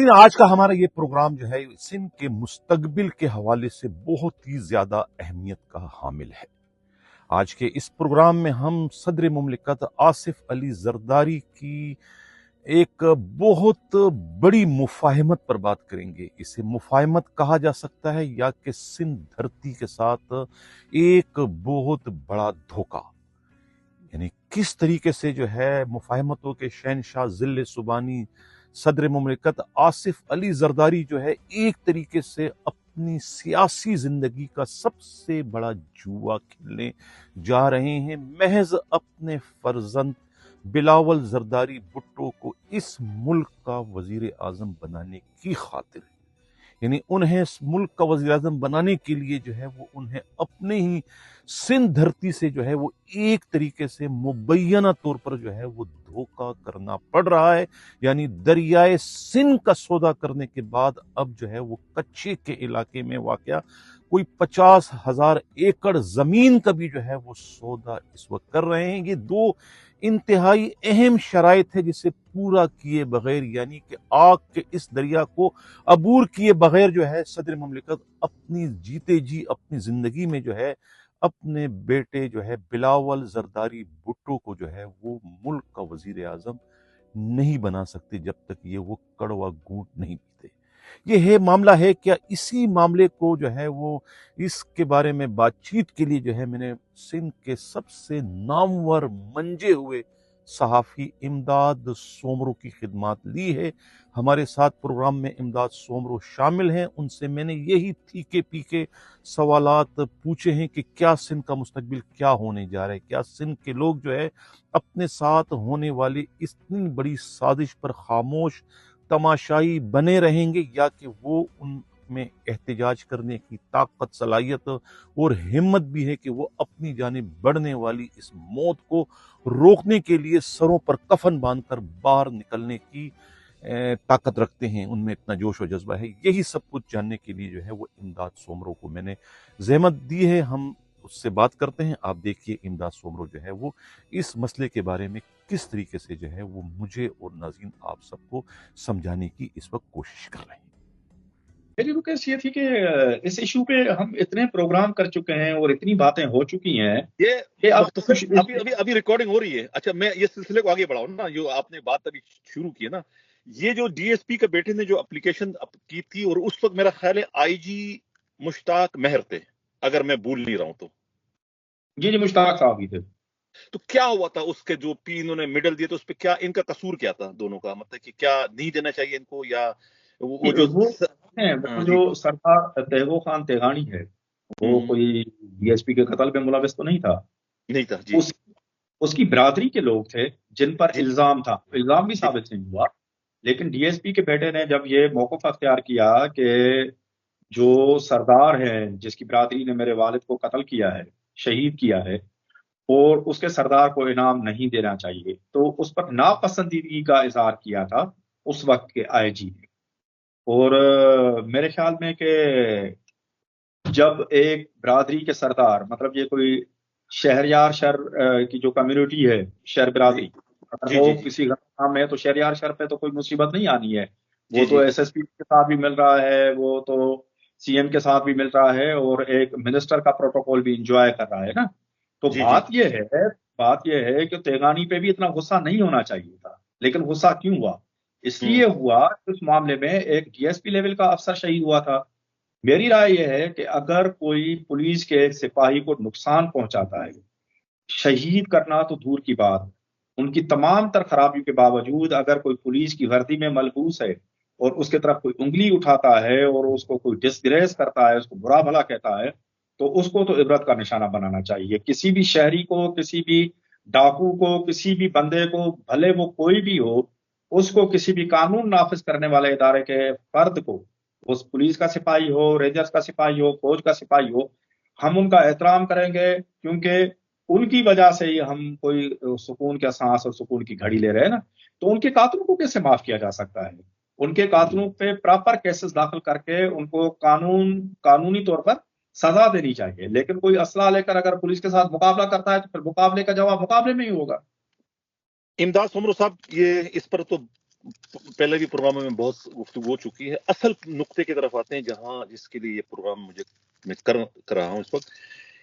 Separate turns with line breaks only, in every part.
नाज़रीन, आज का हमारा ये प्रोग्राम जो है सिंध के मुस्तकबिल के हवाले से बहुत ही ज्यादा अहमियत का हामिल है। आज के इस प्रोग्राम में हम सदर मुमलिकत आसिफ अली जरदारी की एक बहुत बड़ी मुफाहमत पर बात करेंगे। इसे मुफाहमत कहा जा सकता है या कि सिंध धरती के साथ एक बहुत बड़ा धोखा, यानी किस तरीके से जो है मुफाहमतों के शहनशाह जिले सुबानी सदर मुमलिकत आसिफ अली जरदारी जो है एक तरीके से अपनी सियासी जिंदगी का सबसे बड़ा जुआ खेलने जा रहे हैं, महज अपने फर्जंद बिलावल जरदारी भुट्टो को इस मुल्क का वजीर आजम बनाने की खातिर। यानी उन्हें इस मुल्क का वज़ीर आज़म बनाने के लिए जो है वो उन्हें अपने ही सिंध धरती से जो है वो एक तरीके से मुबैना तौर पर जो है वो धोखा करना पड़ रहा है। यानी दरियाए सिंध का सौदा करने के बाद अब जो है वो कच्चे के इलाके में वाक़या कोई 50,000 एकड़ जमीन का भी जो है वो सौदा इस वक्त कर रहे हैं। ये दो इंतहाई अहम शराइत है जिसे पूरा किए बगैर, यानी कि आग के इस दरिया को अबूर किए बगैर जो है सदर मुमलिकत अपनी जीते जी अपनी जिंदगी में जो है अपने बेटे जो है बिलावल जरदारी भुट्टो को जो है वो मुल्क का वजीर आजम नहीं बना सकते जब तक ये वो कड़वा घूंट नहीं पीते। ये है मामला है क्या? इसी मामले को जो है वो इसके बारे में बातचीत के लिए जो है मैंने सिंध के सबसे नामवर मंजे हुए सहाफ़ी इमदाद सोमरो की खिदमत ली है। हमारे साथ प्रोग्राम में इमदाद सोमरो शामिल हैं। उनसे मैंने यही फीके पीके सवालात पूछे हैं कि क्या सिंध का मुस्तकबिल क्या होने जा रहा है, क्या सिंध के लोग जो है अपने साथ होने वाली इतनी बड़ी साजिश पर खामोश तमाशाई बने रहेंगे या कि वो उनमें एहतजाज करने की ताकत, सलाहियत और हिम्मत भी है कि वो अपनी जानिब बढ़ने वाली इस मौत को रोकने के लिए सरों पर कफन बांधकर बाहर निकलने की ताकत रखते हैं, उनमें इतना जोश और जज्बा है। यही सब कुछ जानने के लिए जो है वो इमदाद सोमरो को मैंने जहमत दी है। हम उससे बात करते हैं। आप देखिए इमदाद सोमरो जो है वो इस मसले के बारे में किस तरीके से जो है वो मुझे और नाज़रीन आप सबको समझाने की इस वक्त कोशिश कर रहे हैं।
मेरी रिक्वेस्ट ये थी कि इस इशू पे हम इतने प्रोग्राम कर चुके हैं और इतनी बातें हो चुकी हैं
ये अभी रिकॉर्डिंग हो रही है। अच्छा, मैं ये सिलसिले को आगे बढ़ाऊं ना, जो आपने बात अभी शुरू की है ना, ये जो डीएसपी के बेटे ने जो एप्लीकेशन की थी और उस वक्त मेरा ख्याल है आईजी मुश्ताक मेहर थे, अगर मैं भूल नहीं रहा हूं तो।
जी मुश्ताक साहब ही थे।
तो क्या हुआ था उसके जो पी इन्होंने मेडल दिए, तो उस पे क्या इनका कसूर क्या था दोनों का? मतलब कि क्या नहीं देना चाहिए इनको, या वो
जो सरदार तेगो खान तेगानी है वो कोई डीएसपी के कत्ल में मुलविस तो नहीं था
जी।
उसकी बिरादरी के लोग थे जिन पर इल्जाम था। इल्जाम भी साबित नहीं हुआ, लेकिन डीएसपी के बेटे ने जब ये मौक़िफ़ अख्तियार किया कि जो सरदार है जिसकी बिरादरी ने मेरे वालिद को कत्ल किया है, शहीद किया है, और उसके सरदार को इनाम नहीं देना चाहिए, तो उस पर नापसंदीदगी का इजहार किया था उस वक्त के आईजी ने। और मेरे ख्याल में कि जब एक बिरादरी के सरदार, मतलब ये कोई शहरयार शहर की जो कम्युनिटी है, शहर बिरादरी, अगर वो किसी काम में है तो शहरयार शहर पे तो कोई मुसीबत नहीं आनी है। वो तो एसएसपी के साथ भी मिल रहा है, वो तो सीएम के साथ भी मिल रहा है और एक मिनिस्टर का प्रोटोकॉल भी इंजॉय कर रहा है ना। तो बात यह है कि तेगानी पे भी इतना गुस्सा नहीं होना चाहिए था, लेकिन गुस्सा क्यों हुआ? इसलिए हुआ उस मामले में एक डीएसपी लेवल का अफसर शहीद हुआ था। मेरी राय यह है कि अगर कोई पुलिस के एक सिपाही को नुकसान पहुंचाता है, शहीद करना तो दूर की बात, उनकी तमाम तर खराबियों के बावजूद अगर कोई पुलिस की वर्दी में मलबूस है और उसके तरफ कोई उंगली उठाता है और उसको कोई डिसग्रेस करता है, उसको बुरा भला कहता है, तो उसको तो इबरत का निशाना बनाना चाहिए। किसी भी शहरी को, किसी भी डाकू को, किसी भी बंदे को, भले वो कोई भी हो, उसको किसी भी कानून नाफिज करने वाले इदारे के फर्द को, उस पुलिस का सिपाही हो, रेंजर्स का सिपाही हो, फौज का सिपाही हो, हम उनका एहतराम करेंगे, क्योंकि उनकी वजह से ही हम कोई सुकून का सांस और सुकून की घड़ी ले रहे हैं ना। तो उनके कातलों को कैसे माफ किया जा सकता है? उनके कातलों पे प्रॉपर केसेस दाखिल करके उनको कानूनी तौर पर सजा देनी चाहिए। लेकिन कोई असला लेकर अगर पुलिस के साथ मुकाबला करता है तो फिर मुकाबले का जवाब मुकाबले में ही होगा।
इमदाद सोमरो साहब, ये इस पर तो پہلے بھی پروگراموں میں بہت گفتگو ہو چکی ہے. اصل نقطے کی طرف آتے ہیں جس کے لیے یہ پروگرام میں کر رہا ہوں اس وقت.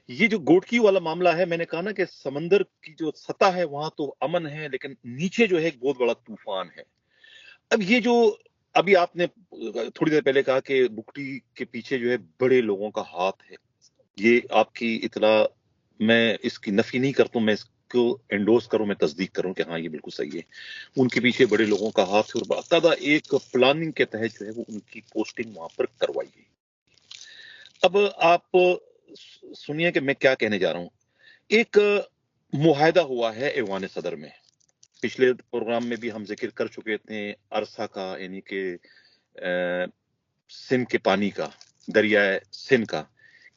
یہ جو گوٹکی والا معاملہ ہے، میں نے کہا نا کہ سمندر کی جو سطح ہے وہاں تو امن ہے، لیکن نیچے جو ہے ایک بہت بڑا طوفان ہے. اب یہ جو ابھی آپ نے تھوڑی دیر پہلے کہا کہ بگٹی کے پیچھے جو ہے بڑے لوگوں کا ہاتھ ہے، یہ آپ کی اطلاع، میں اس کی نفی نہیں کرتا ہوں، میں اس کو انڈوز کروں، میں تصدیق کروں کہ ہاں یہ بالکل صحیح ہے. ان کے پیچھے بڑے لوگوں کا ہاتھ ہے اور باقاعدہ ایک پلاننگ کے تحت جو ہے وہ ان کی پوسٹنگ وہاں پر کروائی گئی. اب آپ سنیے کہ میں کیا کہنے جا رہا ہوں. ایک معاہدہ ہوا ہے ایوان صدر میں، پچھلے پروگرام میں بھی ہم ذکر کر چکے تھے عرصہ کا، یعنی کہ سندھ کے پانی کا، دریائے سندھ کا،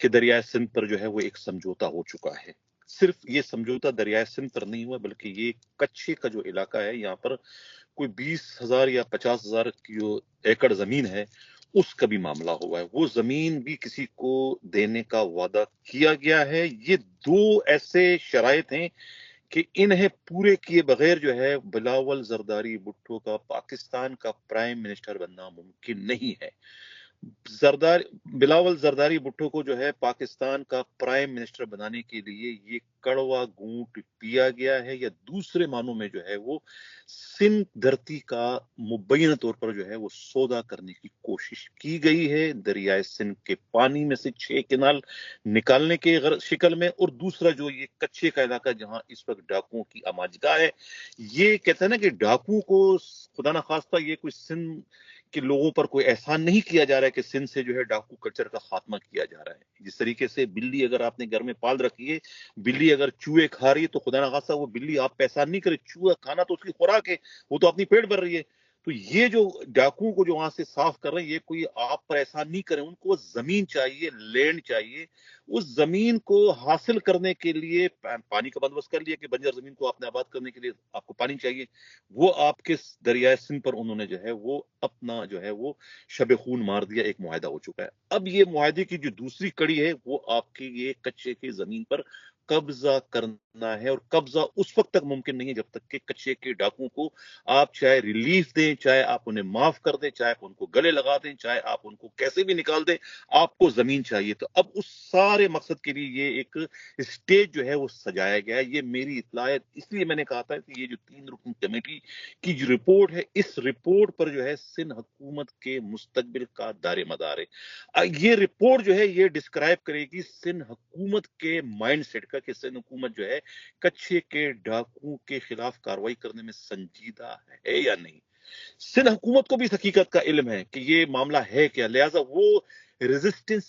کہ دریائے سندھ پر جو ہے وہ ایک سمجھوتا ہو چکا ہے. صرف یہ سمجھوتا دریائے سندھ پر نہیں ہوا، بلکہ یہ کچھے کا جو علاقہ ہے، یہاں پر کوئی 20,000 یا 50,000 کی جو ایکڑ زمین ہے اس کا بھی معاملہ ہوا ہے. وہ زمین بھی کسی کو دینے کا وعدہ کیا گیا ہے. یہ دو ایسے شرائط ہیں کہ انہیں پورے کیے بغیر جو ہے بلاول زرداری بھٹو کا پاکستان کا پرائم منسٹر بننا ممکن نہیں ہے. بلاول زرداری بھٹو کو جو ہے پاکستان کا پرائم منسٹر بنانے کے لیے یہ کڑوا گھونٹ پیا گیا ہے، یا دوسرے معنوں میں جو ہے وہ سندھ دھرتی کا مبینہ طور پر جو ہے وہ سودا کرنے کی کوشش کی گئی ہے، دریائے سندھ کے پانی میں سے 6 کنال نکالنے کے شکل میں. اور دوسرا جو یہ کچھے کا علاقہ جہاں اس وقت ڈاکوؤں کی آماجگاہ ہے، یہ کہتے ہیں نا کہ ڈاکو کو خدا نخواستہ یہ کوئی سندھ کہ لوگوں پر کوئی احسان نہیں کیا جا رہا ہے کہ سندھ سے جو ہے ڈاکو کلچر کا خاتمہ کیا جا رہا ہے. جس طریقے سے بلی اگر آپ نے گھر میں پال رکھی ہے، بلی اگر چوہے کھا رہی ہے تو خدا نخواستہ وہ بلی آپ پہ احسان نہیں کرے، چوہا کھانا تو اس کی خوراک ہے، وہ تو اپنی پیٹ بھر رہی ہے. تو یہ جو ڈاکو کو جو وہاں سے صاف کر رہے ہیں، یہ کوئی آپ پر احسان نہیں کرے، ان کو زمین چاہیے، لینڈ چاہیے. اس زمین کو حاصل کرنے کے لیے پانی کا بندوبست کر لیا کہ بنجر زمین کو آپ نے آباد کرنے کے لیے آپ کو پانی چاہیے. وہ آپ کے دریائے سندھ پر انہوں نے جو ہے وہ اپنا جو ہے وہ شب خون مار دیا، ایک معاہدہ ہو چکا ہے. اب یہ معاہدے کی جو دوسری کڑی ہے وہ آپ کی یہ کچھے کی زمین پر قبضہ کرنا ہے، اور قبضہ اس وقت تک ممکن نہیں ہے جب تک کہ کچھے کے ڈاکوؤں کو آپ چاہے ریلیف دیں، چاہے آپ انہیں معاف کر دیں، چاہے آپ ان کو گلے لگا دیں، چاہے آپ ان کو کیسے بھی نکال دیں، آپ کو زمین چاہیے. تو اب اس سارے مقصد کے لیے یہ ایک اسٹیج جو ہے وہ سجایا گیا ہے. یہ میری اطلاع ہے، اس لیے میں نے کہا تھا کہ یہ جو 3 رکن کمیٹی کی جو رپورٹ ہے، اس رپورٹ پر جو ہے سندھ حکومت کے مستقبل کا دار مدار ہے. یہ رپورٹ جو ہے یہ ڈسکرائب کرے گی سندھ حکومت کے مائنڈ سیٹ کا، کہ سندھ حکومت جو ہے کچھے کے ڈاکوؤں کے خلاف کارروائی کرنے میں سنجیدہ ہے یا نہیں. سندھ حکومت کو بھی اس حقیقت کا علم ہے کہ یہ معاملہ ہے کیا، لہذا وہ ریزسٹنس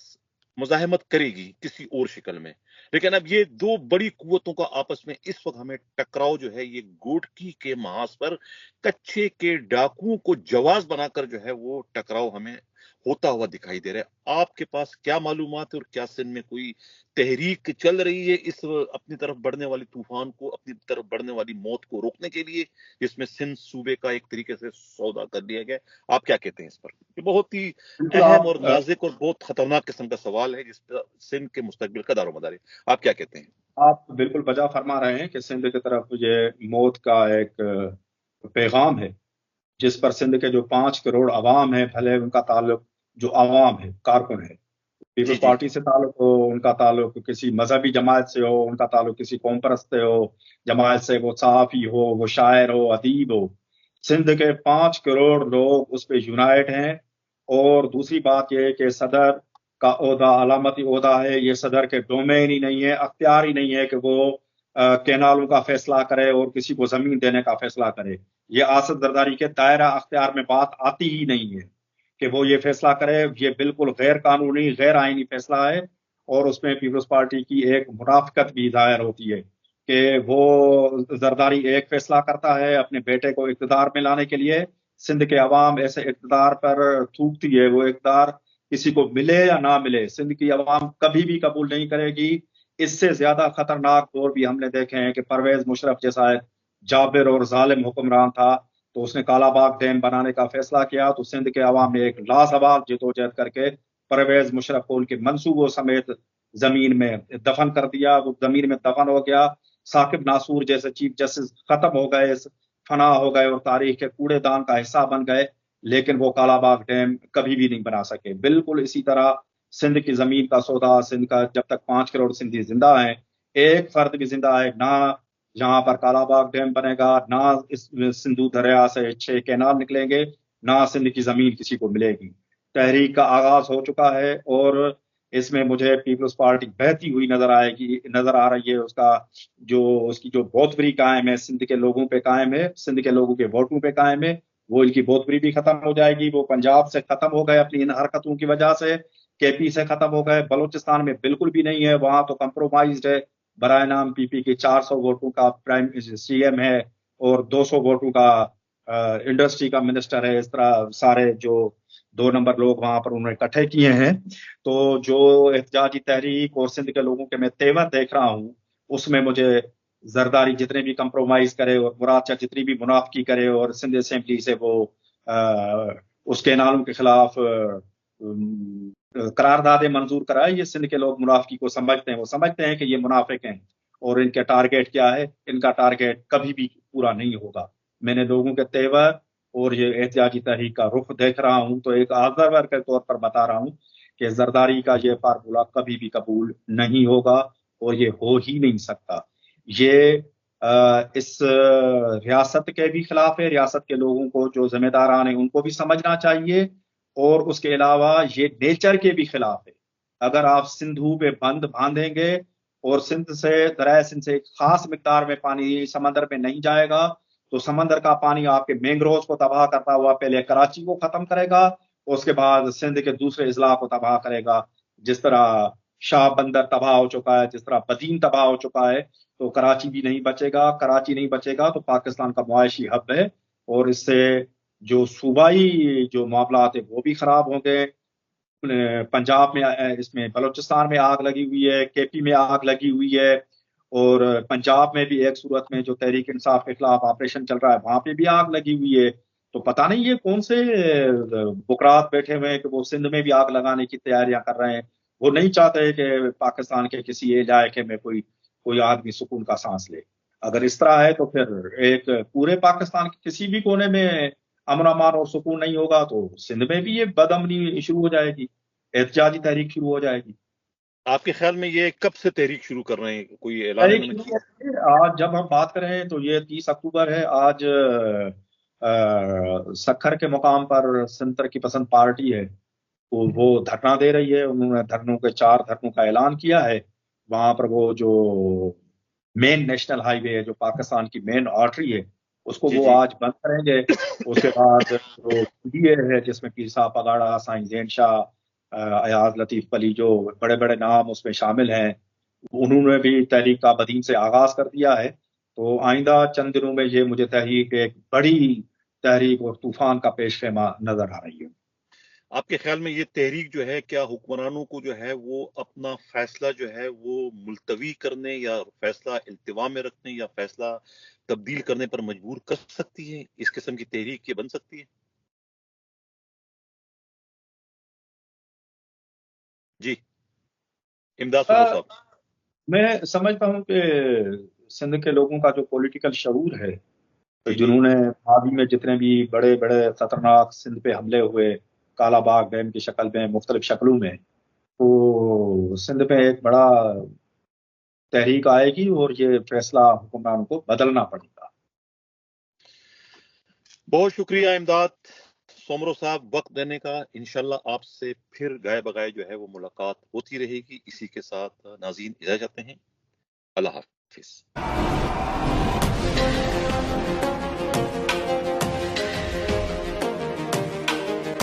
مزاحمت کرے گی کسی اور شکل میں. لیکن اب یہ دو بڑی قوتوں کا آپس میں اس وقت ہمیں ٹکراؤ جو ہے یہ گوٹکی کے محاذ پر کچھے کے ڈاکوؤں کو جواز بنا کر جو ہے وہ ٹکراؤ ہمیں ہوتا ہوا دکھائی دے رہا ہے. آپ کے پاس کیا معلومات ہے، اور کیا سندھ میں کوئی تحریک چل رہی ہے اس اپنی طرف بڑھنے والی طوفان کو، اپنی طرف بڑھنے والی موت کو روکنے کے لیے، جس میں سندھ صوبے کا ایک طریقے سے سودا کر دیا گیا؟ آپ کیا کہتے ہیں اس پر؟ یہ بہت ہی
بالکل
اہم اور
آپ
نازک اور بہت خطرناک قسم کا سوال ہے جس پر سندھ کے مستقبل کا دار و مدار ہے. آپ کیا کہتے ہیں؟
آپ بالکل بجا فرما رہے ہیں کہ سندھ کی طرف یہ موت کا ایک پیغام ہے، جس پر سندھ کے جو 5 کروڑ عوام ہے، بھلے ان کا تعلق جو عوام ہے، کارکن ہے،
جی
پیپلز
جی
پارٹی سے تعلق ہو، ان کا تعلق کسی مذہبی جماعت سے ہو، ان کا تعلق کسی قوم پرست سے ہو جماعت سے، وہ صحافی ہو، وہ شاعر ہو، ادیب ہو، سندھ کے 5 کروڑ لوگ اس پہ یونائٹ ہیں. اور دوسری بات یہ ہے کہ صدر کا عہدہ علامتی عہدہ ہے، یہ صدر کے ڈومین ہی نہیں ہے، اختیار ہی نہیں ہے کہ وہ کینالوں کا فیصلہ کرے اور کسی کو زمین دینے کا فیصلہ کرے. یہ آصف زرداری کے دائرہ اختیار میں بات آتی ہی نہیں ہے کہ وہ یہ فیصلہ کرے. یہ بالکل غیر قانونی، غیر آئینی فیصلہ ہے، اور اس میں پیپلز پارٹی کی ایک منافقت بھی ظاہر ہوتی ہے کہ وہ زرداری ایک فیصلہ کرتا ہے اپنے بیٹے کو اقتدار میں لانے کے لیے. سندھ کے عوام ایسے اقتدار پر تھوکتی ہے، وہ اقتدار کسی کو ملے یا نہ ملے سندھ کی عوام کبھی بھی قبول نہیں کرے گی. اس سے زیادہ خطرناک دور بھی ہم نے دیکھے ہیں کہ پرویز مشرف جیسا ایک جابر اور ظالم حکمران تھا، تو اس نے کالا باغ ڈیم بنانے کا فیصلہ کیا، تو سندھ کے عوام نے ایک لازوال جدوجہد کر کے پرویز مشرف کو ان کے منصوبوں سمیت زمین میں دفن کر دیا. وہ زمین میں دفن ہو گیا. ثاقب ناصور جیسے چیف جسٹس ختم ہو گئے اس फना हो गए और तारीख के कूड़ेदान का हिस्सा बन गए, लेकिन वो कालाबाग डैम कभी भी नहीं बना सके। बिल्कुल इसी तरह सिंध की जमीन का सौदा, सिंध का जब तक 5 करोड़ सिंधी जिंदा हैं, एक फर्द भी जिंदा है, ना जहां पर कालाबाग डैम बनेगा, ना इस सिंधु दरिया से 6 कैनाल निकलेंगे, ना सिंध की जमीन किसी को मिलेगी। तहरीक का आगाज हो चुका है और इसमें मुझे पीपल्स पार्टी बहती हुई नजर आ रही है। उसकी जो बोतबरी कायम है, सिंध के लोगों पे कायम है, सिंध के लोगों के वोटों पे कायम है, वो इनकी बोतबरी भी खत्म हो जाएगी। वो पंजाब से खत्म हो गए अपनी इन हरकतों की वजह से, केपी से खत्म हो गए, बलूचिस्तान में बिल्कुल भी नहीं है, वहां तो कंप्रोमाइज्ड है। बराए नाम पीपी के 400 वोटों का प्राइम सीएम है और 200 वोटों का इंडस्ट्री का मिनिस्टर है। इस तरह सारे जो 2 नंबर लोग वहां पर उन्होंने इकट्ठे किए हैं। तो जो एहतजाजी तहरीक और सिंध के लोगों के मैं तेवर देख रहा हूँ, उसमें मुझे जरदारी जितने भी कंप्रोमाइज करे और मुराद शाह जितनी भी मुनाफकी करे और सिंध असेंबली से वो उसके नालों के खिलाफ करारदादे मंजूर कराए, ये सिंध के लोग मुनाफकी को समझते हैं। वो समझते हैं कि ये मुनाफिक हैं और इनके टारगेट क्या है। इनका टारगेट कभी भी पूरा नहीं होगा। मैंने लोगों के तेवर और ये एहतजाजी तहरीक का रुख देख रहा हूं, तो एक ऑब्जर्वर के तौर पर बता रहा हूं कि जरदारी का ये फार्मूला कभी भी कबूल नहीं होगा और ये हो ही नहीं सकता। ये इस रियासत के भी खिलाफ है। रियासत के लोगों को, जो जिम्मेदारान हैं, उनको भी समझना चाहिए और उसके अलावा ये नेचर के भी खिलाफ है। अगर आप सिंधु पे बंद बांधेंगे और दरिया सिंध से एक खास मिकदार में पानी समंदर में नहीं जाएगा, तो समंदर का पानी आपके मैंग्रोव को तबाह करता हुआ पहले कराची को खत्म करेगा, उसके बाद सिंध के दूसरे अजला को तबाह करेगा। जिस तरह शाह बंदर तबाह हो चुका है, जिस तरह बदीन तबाह हो चुका है, तो कराची भी नहीं बचेगा। कराची नहीं बचेगा तो पाकिस्तान का मुआशी हब है और इससे जो सूबाई जो मामलात है वो भी खराब होंगे। पंजाब में, इसमें बलूचिस्तान में आग लगी हुई है, केपी में आग लगी हुई है और पंजाब में भी एक सूरत में जो तहरीक इंसाफ के खिलाफ ऑपरेशन चल रहा है, वहां पे भी आग लगी हुई है। तो पता नहीं ये कौन से बुकरात बैठे हुए हैं कि वो सिंध में भी आग लगाने की तैयारियां कर रहे हैं। वो नहीं चाहते कि पाकिस्तान के किसी इलाके में कोई आदमी सुकून का सांस ले। अगर इस तरह है तो फिर एक पूरे पाकिस्तान के किसी भी कोने में अमन अमान और सुकून नहीं होगा, तो सिंध में भी ये बदअमनी शुरू हो जाएगी, एहतजाजी तहरीक शुरू हो जाएगी।
आपके ख्याल में ये कब से तहरीक शुरू कर रहे हैं? कोई ऐलान इन्होंने किया?
आज जब हम बात करें तो ये 30 अक्टूबर है। आज सखर के मुकाम पर सिंध तरक्की पसंद पार्टी है, तो वो धरना दे रही है। उन्होंने 4 धरनों का ऐलान किया है। वहां पर वो जो मेन नेशनल हाईवे है, जो पाकिस्तान की मेन आर्टरी है, उसको वो आज बंद करेंगे। उसके बाद जो पीडीए है, जिसमें पीर साहब पगाड़ा, साईं जैन शाह, अयाज लतीफ पली, जो बड़े बड़े नाम उसमें शामिल हैं, उन्होंने भी तहरीक का बदीन से आगाज कर दिया है। तो आइंदा चंद दिनों में ये मुझे तहरीक एक बड़ी तहरीक और तूफान का पेशखेमा नजर आ रही है।
आपके ख्याल में ये तहरीक जो है, क्या हुक्मरानों को जो है वो अपना फैसला जो है वो मुलतवी करने या फैसला इल्तिवा में रखने या फैसला तब्दील करने पर मजबूर कर सकती है? इस किस्म की तहरीक ये बन सकती है? जी इमदाद साहब।
मैं समझता हूं कि सिंध के लोगों का जो पॉलिटिकल शऊर है, तो जिन्होंने मादी में जितने भी बड़े बड़े खतरनाक सिंध पे हमले हुए, कालाबाग डैम की शक्ल में, मुख्तलिफ शक्लों में, तो सिंध पे एक बड़ा तहरीक आएगी और ये फैसला हुक्मरानों को बदलना पड़ेगा।
बहुत शुक्रिया इमदाद सोमरो साहब वक्त देने का। इंशाल्लाह आपसे फिर गाय बगाए जो है वो मुलाकात होती रहेगी। इसी के साथ नाज़रीन इजाजत हैं। अल्लाह हाफिज।